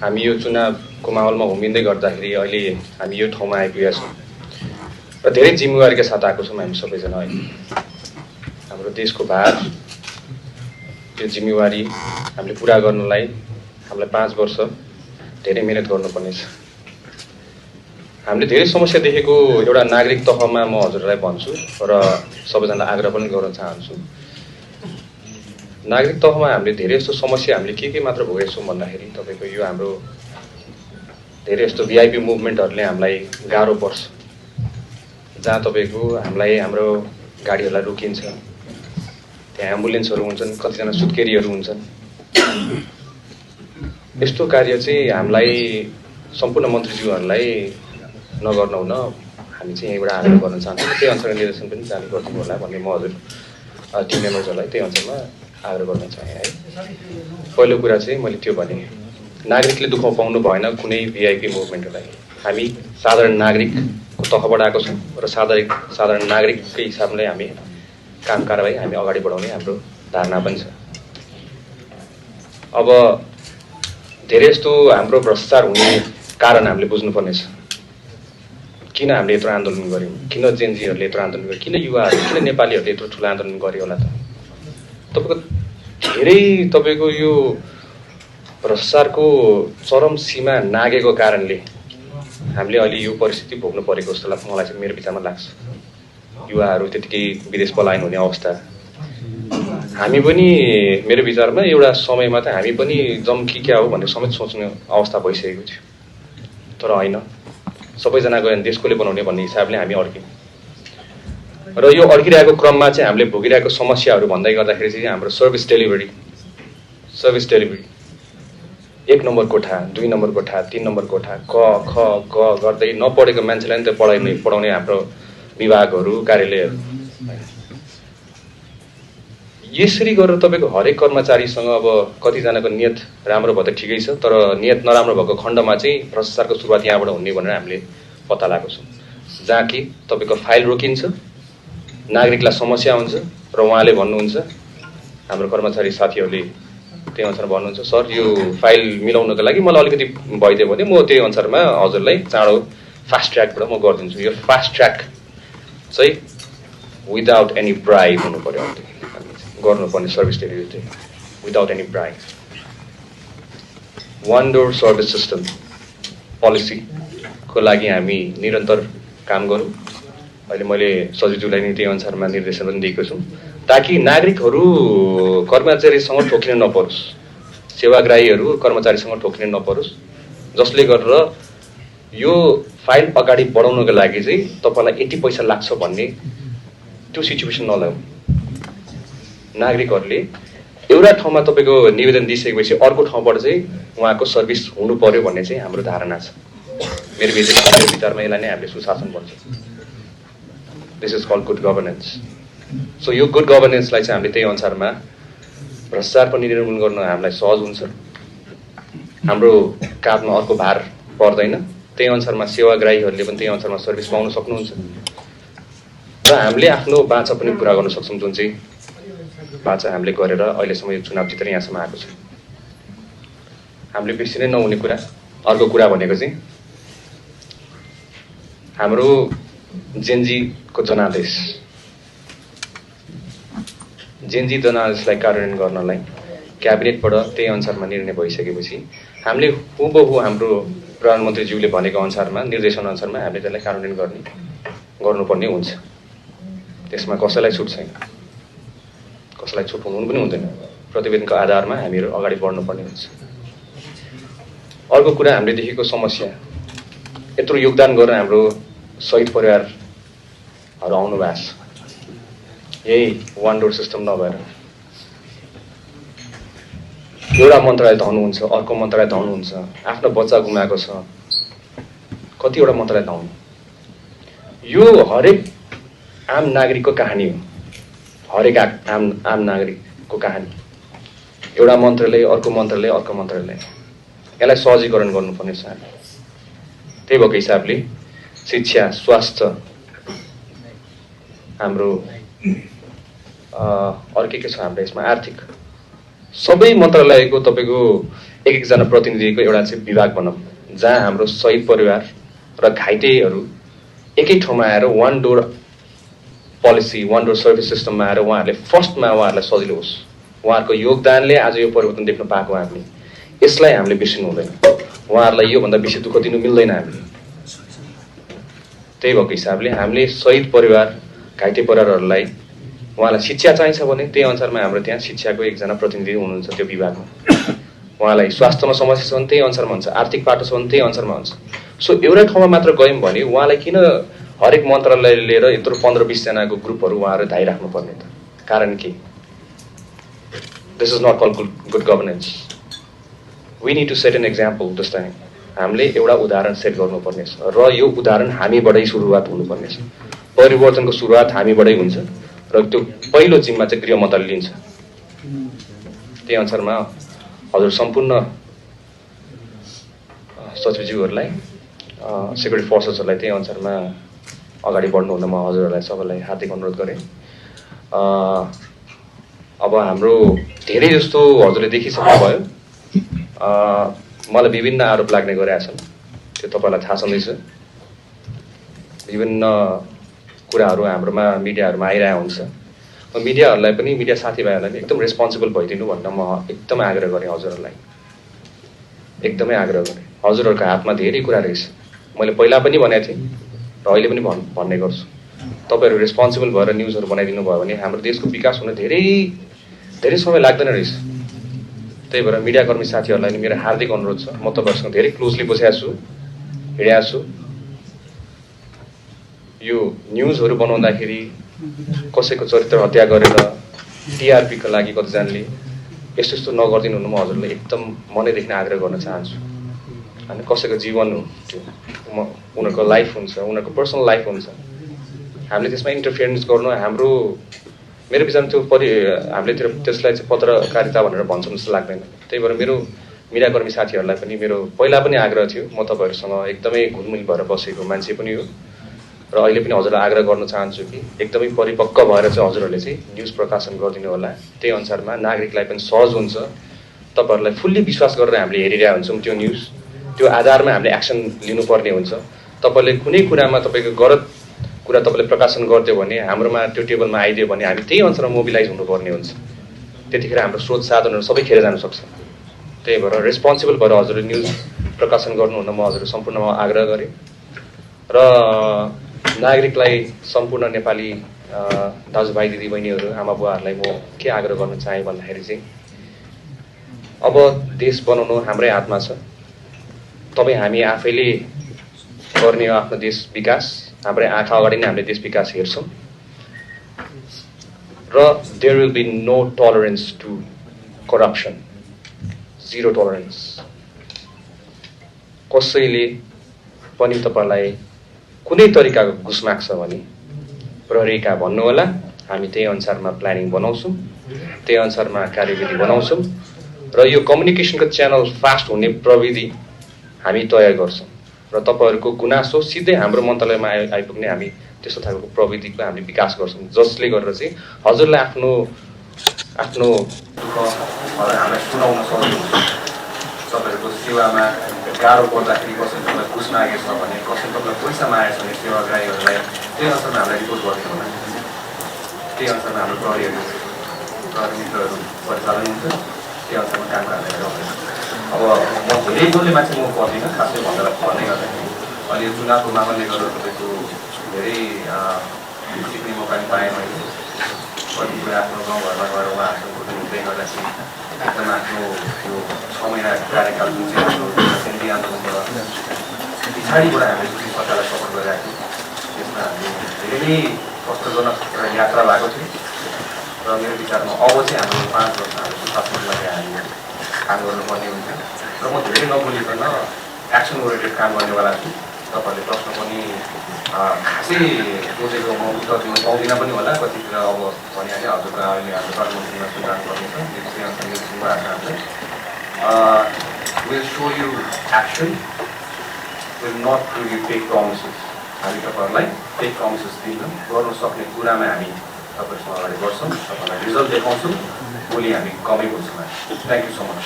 हामी यो चुनावको माहौलमा घुमिँदै गर्दाखेरि अहिले हामी यो ठाउँमा आइपुगेका छौँ र धेरै जिम्मेवारीका साथ आएको छौँ हामी सबैजना अहिले। हाम्रो देशको भार, यो जिम्मेवारी हामीले पुरा गर्नलाई हामीलाई 5 वर्ष धेरै मेहनत गर्नुपर्नेछ। हामीले धेरै समस्या देखेको एउटा नागरिक तहमा म हजुरलाई भन्छु र सबैजनालाई आग्रह पनि गर्न चाहन्छु। नागरिक तहमा हामीले धेरै जस्तो समस्या हामीले के मात्र भोगेका छौँ भन्दाखेरि तपाईँको यो हाम्रो धेरै जस्तो भिआइपी मुभमेन्टहरूले हामीलाई गाह्रो पर्छ, जहाँ तपाईँको हामीलाई हाम्रो गाडीहरूलाई रोकिन्छ, त्यहाँ एम्बुलेन्सहरू हुन्छन्, कतिजना सुत्केरीहरू हुन्छन्। यस्तो कार्य चाहिँ हामीलाई सम्पूर्ण मन्त्रीज्यूहरूलाई नगर्न हुन हामी चाहिँ यहीँबाट आग्रह गर्न चाहन्छौँ। त्यही अनुसार निर्देशन पनि जारी गरिदिनु होला भन्ने म हजुर टिम मेम्बर्सहरूलाई त्यही अनुसारमा आग्रह गर्न चाहेँ है। पहिलो कुरा चाहिँ मैले त्यो भने, नागरिकले दुःख पाउनु भएन कुनै भिआइपी मुभमेन्टलाई। हामी साधारण नागरिकको तहबाट आएको छौँ र साधारण नागरिककै हिसाबले हामी काम कारबाही हामी अगाडि बढाउने हाम्रो धारणा पनि छ। अब धेरै जस्तो हाम्रो भ्रष्टाचार हुने कारण हामीले बुझ्नुपर्नेछ। किन हामीले यत्रो आन्दोलन गऱ्यौँ, किन जेनजीहरूले यत्रो आन्दोलन गर्यो, किन युवाहरूले, किन नेपालीहरूले यत्रो ठुलो आन्दोलन गर्यो होला त? तपाईँको यो भ्रष्टाचारको चरम सीमा नागेको कारणले हामीले अहिले यो परिस्थिति भोग्नु परेको जस्तो मलाई चाहिँ मेरो विचारमा लाग्छ। युवाहरू त्यतिकै विदेश पलायन हुने अवस्था, हामी पनि मेरो विचारमा एउटा समयमा त हामी पनि जम्की क्या हो भन्ने समेत सोच्ने अवस्था भइसकेको थियो। तर होइन, सबैजना गयो भने देश कसले बनाउने भन्ने हिसाबले हामी अड्क्यौँ र यो अड्किरहेको क्रममा चाहिँ हामीले भोगिरहेको समस्याहरू भन्दै गर्दाखेरि चाहिँ हाम्रो सर्भिस डेलिभरी 1 नम्बर कोठा, 2 नम्बर कोठा, 3 नम्बर कोठा, क ख ग गर्दै नपढेको मान्छेलाई नि त पढाउने हाम्रो विभागहरू, कार्यालयहरू। यसरी गरेर तपाईँको हरेक कर्मचारीसँग अब कतिजनाको नियत राम्रो भयो त ठिकै छ, तर नियत नराम्रो भएको खण्डमा चाहिँ भ्रष्टाचारको सुरुवात यहाँबाट हुने भनेर हामीले पत्ता लगाएको छौँ। जहाँ कि तपाईँको फाइल रोकिन्छ, नागरिकलाई समस्या हुन्छ र उहाँले भन्नुहुन्छ, हाम्रो कर्मचारी साथीहरूले त्यही अनुसार भन्नुहुन्छ, सर यो फाइल मिलाउनको लागि मलाई अलिकति भइदियो भने म त्यही अनुसारमा हजुरलाई चाँडो फास्ट ट्र्याकबाट म गरिदिन्छु। यो फास्ट ट्र्याक चाहिँ विदाउट एनी ब्राइब हुनु पर्यो, गर्नुपर्ने सर्भिस डेलिभरी चाहिँ without any bribe. 1 door service system पोलिसीको लागि हामी निरन्तर काम गरौँ। अहिले मैले सचिवज्यूलाई नि त्यही अनुसारमा निर्देशन पनि दिएको छु, ताकि नागरिकहरू कर्मचारीसँग ठोकिन नपरोस्, सेवाग्राहीहरू कर्मचारीसँग ठोकिन नपरोस्, जसले गरेर यो फाइल अगाडि बढाउनको लागि चाहिँ तपाईँलाई यति पैसा लाग्छ भन्ने त्यो सिचुएसन नल्याऊ। नागरिकहरूले एउटा ठाउँमा तपाईँको निवेदन दिइसकेपछि अर्को ठाउँबाट चाहिँ उहाँको सर्भिस हुनु पर्यो भन्ने चाहिँ हाम्रो धारणा छ। मेरो विचारमा यसलाई नै हामीले सुशासन भन्छ। This is called good governance. So यो गुड गभर्नेन्सलाई चाहिँ हामीले त्यही अनुसारमा भ्रष्टाचार पनि निर्मूलन गर्न हामीलाई सहज हुन्छ, हाम्रो काँधमा अर्को भार पर्दैन। त्यही अनुसारमा सेवाग्राहीहरूले पनि त्यही अनुसारमा सर्भिस पाउन सक्नुहुन्छ र हामीले आफ्नो बाचा पनि पुरा गर्न सक्छौँ, जुन चाहिँ बाचा हामीले गरेर अहिलेसम्म यो चुनाव जितेर यहाँसम्म आएको छ। हामीले बिर्सिनै नहुने कुरा अर्को कुरा भनेको चाहिँ हाम्रो जेनजीको जनादेश, जेनजी जनादेशलाई कार्यान्वयन गर्नलाई क्याबिनेटबाट त्यही अनुसारमा निर्णय भइसकेपछि हामीले हुबहु हाम्रो प्रधानमन्त्रीज्यूले भनेको अनुसारमा निर्देशन अनुसारमा हामीले त्यसलाई कार्यान्वयन गर्नुपर्ने हुन्छ। त्यसमा कसैलाई छुट छैन, कसैलाई छुट हुनु पनि हुँदैन। प्रतिवेदनको आधारमा हामीहरू अगाडि बढ्नुपर्ने हुन्छ। अर्को कुरा हामीले देखेको समस्या, यत्रो योगदान गरेर हाम्रो शहीद परिवारहरू आउनु भएको छ, यही 1 डोर सिस्टम नभएर एउटा मन्त्रालय धाउनुहुन्छ, अर्को मन्त्रालय धाउनुहुन्छ, आफ्नो बच्चा गुमाएको छ, कतिवटा मन्त्रालय धाउनु। यो हरेक आम नागरिकको कहानी हो, हरेक आम नागरिकको कहानी। एउटा मन्त्रालय, अर्को मन्त्रालय, अर्को मन्त्रालय, यसलाई सहजीकरण गर्नुपर्ने छ। त्यही भएको हिसाबले शिक्षा, स्वास्थ्य, हाम्रो अरू के छ हाम्रो यसमा, आर्थिक, सबै मन्त्रालयको तपाईँको एक एकजना प्रतिनिधिको एउटा चाहिँ विभाग बनाऊँ जहाँ हाम्रो शहीद परिवार र घाइतेहरू एकै ठाउँमा आएर one door policy, one door service सिस्टममा आएर उहाँहरूले फर्स्टमा उहाँहरूलाई सजिलो होस्। उहाँहरूको योगदानले आज यो परिवर्तन देख्न पाएको हामीले, यसलाई हामीले बिर्सिनु हुँदैन। उहाँहरूलाई योभन्दा बेसी दुःख दिनु मिल्दैन हामीले। त्यही भएको हिसाबले हामीले शहीद परिवार, घाइते परिवारहरूलाई उहाँलाई शिक्षा चाहिन्छ भने त्यही अनुसारमा हाम्रो त्यहाँ शिक्षाको एकजना प्रतिनिधि हुनुहुन्छ त्यो विभागमा। उहाँलाई स्वास्थ्यमा समस्या छ भने त्यही अनुसारमा हुन्छ, आर्थिक पाटो छ भने त्यही अनुसारमा हुन्छ। सो एउटै ठाउँमा मात्र गयौँ भने उहाँलाई किन हरेक मन्त्रालय लिएर यत्रो 15-20 जनाको ग्रुपहरू उहाँहरू धाइराख्नु पर्ने त? कारण के? This is not call good governance. We need to set an example this time. हामीले एउटा उदाहरण सेट गर्नुपर्नेछ र यो उदाहरण हामीबाटै सुरुवात हुनुपर्नेछ। परिवर्तनको सुरुवात हामीबाटै हुन्छ र त्यो पहिलो जिम्मा चाहिँ गृह मन्त्रालयले लिन्छ। त्यही अनुसारमा हजुर सम्पूर्ण सचिवज्यूहरूलाई, सेक्युरिटी फोर्सेसहरूलाई त्यही अनुसारमा अगाडि बढ्नु हुन म हजुरहरूलाई सबैलाई हार्दिक अनुरोध गरेँ। अब हाम्रो धेरै जस्तो हजुरले देखिसक्नुभयो, मलाई विभिन्न आरोप लाग्ने गरेका छन्, त्यो तपाईँलाई थाहा छँदैछ। विभिन्न कुराहरू हाम्रोमा मिडियाहरूमा आइरहेको हुन्छ। मिडियाहरूलाई पनि, मिडिया साथीभाइहरूलाई पनि एकदम रेस्पोन्सिबल भइदिनु भन्न म एकदमै आग्रह गरेँ हजुरहरूलाई, एकदमै आग्रह गरेँ। हजुरहरूको हातमा धेरै कुरा रहेछ, मैले पहिला पनि भनेको थिएँ र अहिले पनि भन्ने गर्छु। तपाईँहरू रेस्पोन्सिबल भएर न्युजहरू बनाइदिनु भयो भने हाम्रो देशको विकास हुन धेरै समय लाग्दैन रहेछ। त्यही भएर मिडियाकर्मी साथीहरूलाई मेरो हार्दिक अनुरोध छ, म तपाईँहरूसँग धेरै क्लोजली बसेको छु, हिँडेको छु। यो न्युजहरू बनाउँदाखेरि कसैको चरित्र हत्या गरेर टिआरपीको लागि कतिजनाले यस्तो यस्तो नगरिदिनु हुनु म हजुरलाई एकदम मनैदेखि आग्रह गर्न चाहन्छु। होइन, कसैको जीवन हो त्यो, उनीहरूको लाइफ हुन्छ, उनीहरूको पर्सनल लाइफ हुन्छ। हामीले त्यसमा इन्टरफियरेन्स गर्नु मेरो विचारमा त्यो हामीले त्यसलाई चाहिँ पत्रकारिता भनेर भन्छौँ जस्तो लाग्दैन। त्यही भएर मेरो मिडियाकर्मी साथीहरूलाई पनि मेरो पहिला पनि आग्रह थियो, म तपाईँहरूसँग एकदमै घुलमिल भएर बसेको मान्छे पनि हो र अहिले पनि हजुरलाई आग्रह गर्न चाहन्छु कि एकदमै परिपक्व भएर चाहिँ हजुरहरूले चाहिँ न्युज प्रकाशन गरिदिनु होला। त्यही अनुसारमा नागरिकलाई पनि सहज हुन्छ। तपाईँहरूलाई फुल्ली विश्वास गरेर हामीले हेरिरहेको हुन्छौँ त्यो न्युज, त्यो आधारमा हामीले एक्सन लिनुपर्ने हुन्छ। तपाईँले कुनै कुरामा तपाईँको गलत कुरा तपाईँले प्रकाशन गरिदियो भने, हाम्रोमा त्यो टेबलमा आइदियो भने हामी त्यही अनुसारमा मोबिलाइज हुनुपर्ने हुन्छ। त्यतिखेर हाम्रो स्रोत साधनहरू सबै खेर जान सक्छ। त्यही भएर रेस्पोन्सिबल भएर हजुरले न्युज प्रकाशन गर्नुहुन म हजुर सम्पूर्णमा आग्रह गरेँ र नागरिकलाई, सम्पूर्ण नेपाली दाजुभाइ दिदीबहिनीहरू, आमा बुवाहरूलाई म के आग्रह गर्न चाहेँ भन्दाखेरि चाहिँ अब देश बनाउनु हाम्रै हातमा छ। तपाईँ हामी आफैले गर्ने हो आफ्नो देश विकास। हाम्रै आँखा अगाडि नै हामीले देश विकास हेर्छौँ र there will be no tolerance to corruption, zero tolerance. कसैले पनि तपाईँलाई कुनै तरिकाको घुस माग्छ भने प्रहरीका भन्नुहोला, हामी त्यही अनुसारमा प्लानिङ बनाउँछौँ, त्यही अनुसारमा कार्यविधि बनाउँछौँ र यो कम्युनिकेसनको च्यानल फास्ट हुने प्रविधि हामी तयार गर्छौँ र तपाईँहरूको गुनासो सिधै हाम्रो मन्त्रालयमा आइपुग्ने हामी त्यस्तो खालको प्रविधिको हामीले विकास गर्छौँ, जसले गरेर चाहिँ हजुरलाई आफ्नो हामीलाई सुनाउन सक्नुहुन्छ। तपाईँहरूको सेवामा गाह्रो पर्दाखेरि कसैले तपाईँलाई घुस मागेछ भने, कसैले तपाईँलाई पैसा मागेछ भने सेवाग्राहीहरूलाई त्यही अनुसारमा हामीलाई रिपोर्ट गरिदिनु होला। त्यही अनुसारमा हाम्रो प्रहरी मित्रहरू परिचालन हुन्छ, त्यही अनुसारमा काम गर्दै। अब म धेरै बोल्ने मान्छे म पर्दिनँ, खासै भन्दै गर्दाखेरि अहिले यो चुनावको माहौलले गर्दा तपाईँको धेरै सिक्ने मौका पनि पाएँ मैले। कति कुरा आफ्नो गाउँघरमा गएर उहाँहरूसँग हुँदै गर्दाखेरि एकदम आफ्नो यो 6 महिना कार्यकाल जुन चाहिँ हाम्रो केन्द्रीय आन्दोलनबाट पछाडिबाट हामीले सरकारलाई सपोर्ट गरिरहेको थियौँ, त्यसमा हामीले धेरै नै कष्टजनक एउटा यात्रा भएको थियो र मेरो विचारमा अब चाहिँ हाम्रो 5 वर्ष हाम्रो सुशासनको लागि हामीले काम गर्नुपर्ने हुन्छ र म धेरै नबोलिकन एक्सन ओरिएन्टेड काम गर्नेवाला छु। तपाईँहरूले प्रश्न पनि खासै सोचेको म उत्तर दिन पाउँदिनँ पनि होला, कतितिर अब भनिहालेँ हजुरको अहिले हाम्रो प्रधानमन्त्रीमा सुधार गर्नेछ, हामीले will show you action, will not to you take promises. हामी तपाईँहरूलाई टेक प्रमिसेस दिन्छौँ, गर्नु सक्ने कुरामा हामी तपाईँहरूसँग अगाडि बढ्छौँ, तपाईँलाई रिजल्ट देखाउँछौँ। भोलि हामी कमै बोल्छौँ। Thank you so much.